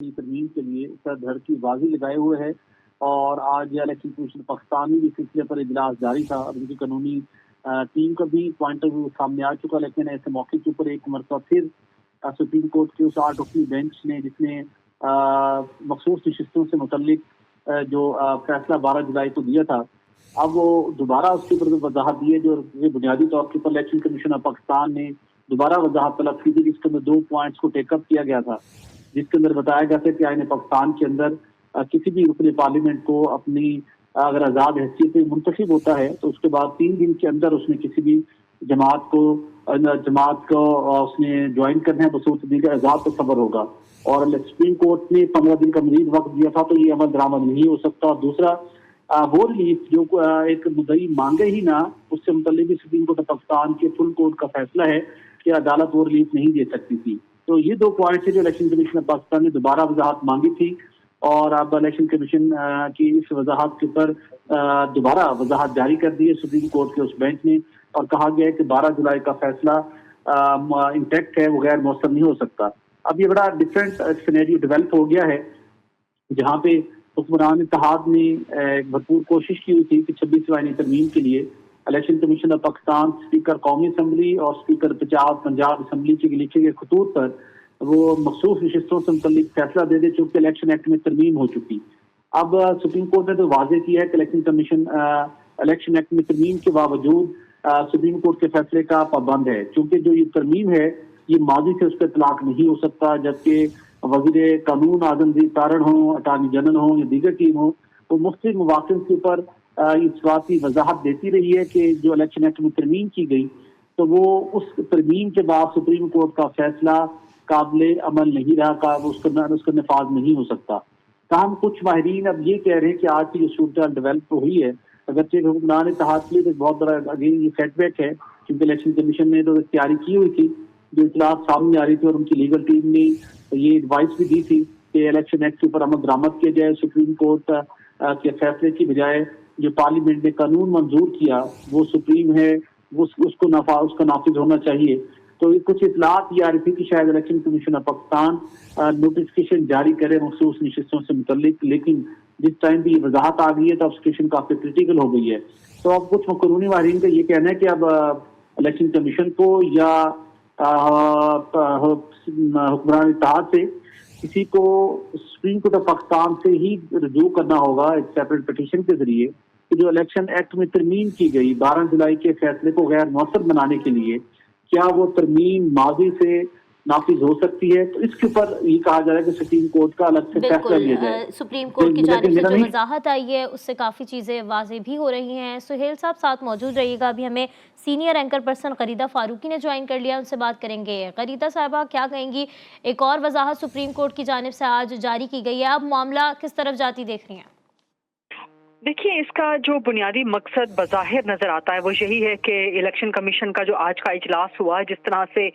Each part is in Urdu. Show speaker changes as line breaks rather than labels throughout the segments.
ترمیم کے لیے سر دھڑ کی بازی لگائے ہوئے ہے اور آج الیکشن کمیشن پاکستان میں بھی سلسلے پر اجلاس جاری تھا اور ان کی قانونی ٹیم کا بھی پوائنٹ آف ویو سامنے آ چکا، لیکن ایسے موقع کے اوپر ایک مرتبہ پھر سپریم کورٹ کے اس 8 رکنی بینچ نے جس نے مخصوص نشستوں سے متعلق جو فیصلہ 12 جولائی کو دیا تھا، اب وہ دوبارہ اس کے اوپر وضاحت دی ہے جو بنیادی طور کے اوپر الیکشن کمیشن آف پاکستان نے دوبارہ وضاحت طلب کی تھی، جس کے اندر 2 پوائنٹس کو ٹیک اپ کیا گیا تھا، جس کے اندر بتایا گیا تھا کہ آئین پاکستان کے اندر کسی بھی رکن پارلیمنٹ کو اپنی اگر آزاد حیثیت پہ منتخب ہوتا ہے تو اس کے بعد 3 دن کے اندر اس نے کسی بھی جماعت کو اس نے جوائن کرنا ہے بصورت دیگر آزاد تصور ہوگا، اور سپریم کورٹ نے 15 دن کا مزید وقت دیا تھا تو یہ عمل درآمد نہیں ہو سکتا۔ اور دوسرا وہ ریلیف جو ایک مدعی مانگے ہی نہ، اس سے متعلق بھی سپریم کورٹ پاکستان کے فل کورٹ کا فیصلہ ہے کہ عدالت وہ ریلیف نہیں دے سکتی تھی۔ تو یہ 2 پوائنٹس ہیں جو الیکشن کمیشن پاکستان نے دوبارہ وضاحت مانگی تھی، اور اب الیکشن کمیشن کی اس وضاحت کے اوپر دوبارہ وضاحت جاری کر دی ہے سپریم کورٹ کے اس بینچ نے، اور کہا گیا ہے کہ 12 جولائی کا فیصلہ انٹیکٹ ہے، وہ غیر مؤثر نہیں ہو سکتا۔ اب یہ بڑا ڈفرینٹ سینیریو ڈیولپ ہو گیا ہے، جہاں پہ حکمران اتحاد نے بھرپور کوشش کی ہوئی تھی کہ 26 آئینی ترمیم کے لیے election commission of Pakistan speaker قومی اسمبلی اور اسپیکر پنجاب اسمبلی کے لکھے گئے خطوط پر وہ مخصوص نشستوں سے متعلق فیصلہ دے دے، چونکہ الیکشن ایکٹ میں ترمیم ہو چکی۔ اب سپریم کورٹ نے تو واضح کیا ہے کہ الیکشن کمیشن الیکشن ایکٹ میں ترمیم کے باوجود سپریم کورٹ کے فیصلے کا پابند ہے، چونکہ جو یہ ترمیم ہے یہ ماضی سے اس پہ اطلاق نہیں ہو سکتا، جبکہ وزیر قانون اعظم تارڑ ہوں، اٹارنی جنرل ہوں یا دیگر ٹیم ہوں، وہ مختلف مواقع کے اوپر اس بات کی وضاحت دیتی رہی ہے کہ جو الیکشن ایکٹ میں ترمیم کی گئی تو وہ اس ترمیم کے بعد سپریم کورٹ کا فیصلہ قابل عمل نہیں رہا، اس کا نفاذ نہیں ہو سکتا۔ تاہم کچھ ماہرین اب یہ کہہ رہے ہیں کہ آج کی جو صورتحال ڈیولپ ہوئی ہے، اگرچہ حکمران اتحاد کے لیے بہت بڑا اگین یہ سیٹ بیک ہے، کیونکہ الیکشن کمیشن نے تو تیاری کی ہوئی تھی، جو اطلاعات سامنے آ رہی تھی اور ان کی لیگل ٹیم نے یہ ایڈوائس بھی دی تھی کہ الیکشن ایکٹ کے اوپر عمل درآمد کیا جائے، سپریم کورٹ کے فیصلے کی بجائے جو پارلیمنٹ نے قانون منظور کیا وہ سپریم ہے، اس کا نافذ ہونا چاہیے۔ تو کچھ اطلاعات یہ آ رہی تھی کہ شاید election commission of Pakistan notification جاری کرے مخصوص نشستوں سے متعلق، لیکن جس ٹائم بھی یہ وضاحت آ گئی ہے تو اب سچویشن کافی کریٹیکل ہو گئی ہے۔ تو اب کچھ قانونی ماہرین کا یہ کہنا ہے کہ اب الیکشن کمیشن کو یا حکمران اتحاد سے کسی کو سپریم کورٹ آف پاکستان سے ہی رجوع کرنا ہوگا ایک سیپریٹ پٹیشن کے ذریعے کہ جو الیکشن ایکٹ میں ترمیم کی گئی 12 جولائی کے فیصلے کو غیر مؤثر بنانے کے لیے، کیا وہ ترمیم ماضی سے نافذ ہو سکتی ہے، تو اس کے اوپر یہ کہا جا رہا ہے کہ سپریم کورٹ کا الگ سے فیصلہ لیا جائے۔
سپریم کورٹ کی جانب سے جو وضاحت آئی ہے اس سے کافی چیزیں واضح بھی ہو رہی ہیں۔ سہیل صاحب ساتھ موجود رہیے گا، ابھی ہمیں senior anchor person Gharida Farooqui نے جوائن کر لیا، ان سے بات کریں گے۔ غریدہ صاحبہ کیا کہیں گی، ایک اور وضاحت سپریم کورٹ کی جانب سے آج جاری کی گئی ہے، اب معاملہ کس طرف جاتی دیکھ رہی ہیں؟
دیکھیے، اس کا جو بنیادی مقصد بظاہر نظر آتا ہے وہ یہی ہے کہ الیکشن کمیشن کا جو آج کا اجلاس ہوا، جس طرح سے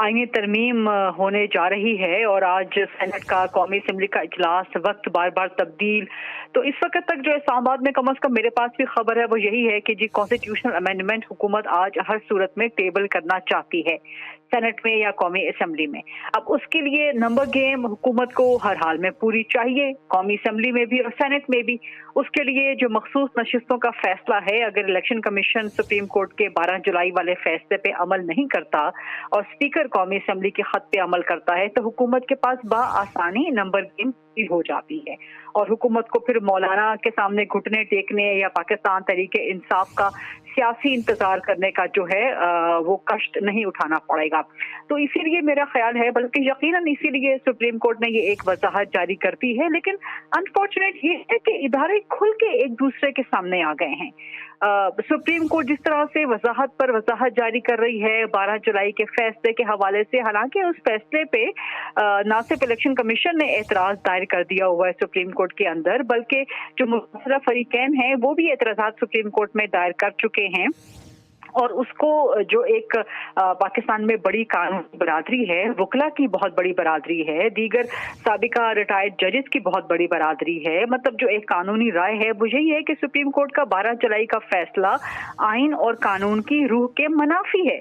آئینی ترمیم ہونے جا رہی ہے اور آج سینٹ کا قومی اسمبلی کا اجلاس وقت بار بار تبدیل، تو اس وقت تک جو اسلام آباد میں کم از کم میرے پاس بھی خبر ہے وہ یہی ہے کہ جی کانسٹیٹیوشنل امینڈمنٹ حکومت آج ہر صورت میں ٹیبل کرنا چاہتی ہے، سینٹ میں یا قومی اسمبلی میں۔ اب اس کے لیے نمبر گیم حکومت کو ہر حال میں پوری چاہیے، قومی اسمبلی میں بھی اور سینٹ میں بھی۔ اس کے لیے جو مخصوص نشستوں کا فیصلہ ہے، اگر الیکشن کمیشن سپریم کورٹ کے 12 جولائی والے فیصلے پہ عمل نہیں کرتا اور اسپیکر قومی اسمبلی کے خط پہ عمل کرتا ہے تو حکومت کے پاس بآسانی نمبر گیم ہو جاتی ہے، اور حکومت کو پھر مولانا کے سامنے گھٹنے ٹیکنے یا پاکستان تحریک انصاف کا سیاسی انتظار کرنے کا جو ہے وہ کشٹ نہیں اٹھانا پڑے گا۔ تو اسی لیے میرا خیال ہے، بلکہ یقیناً اسی لیے سپریم کورٹ نے یہ ایک وضاحت جاری کرتی ہے، لیکن انفارچونیٹ یہ ہے کہ ادارے کھل کے ایک دوسرے کے سامنے آ گئے ہیں۔ سپریم کورٹ جس طرح سے وضاحت پر وضاحت جاری کر رہی ہے 12 جولائی کے فیصلے کے حوالے سے، حالانکہ اس فیصلے پہ نہ صرف الیکشن کمیشن نے اعتراض دائر کر دیا ہوا ہے سپریم کورٹ کے اندر، بلکہ جو متاثرہ فریقین ہیں وہ بھی اعتراضات سپریم کورٹ میں دائر کر چکے ہیں، اور اس کو جو ایک پاکستان میں بڑی قانونی برادری ہے، وکلا کی بہت بڑی برادری ہے، دیگر سابقہ ریٹائرڈ ججز کی بہت بڑی برادری ہے، مطلب جو ایک قانونی رائے ہے وہ یہی ہے کہ سپریم کورٹ کا 12 جولائی کا فیصلہ آئین اور قانون کی روح کے منافی ہے۔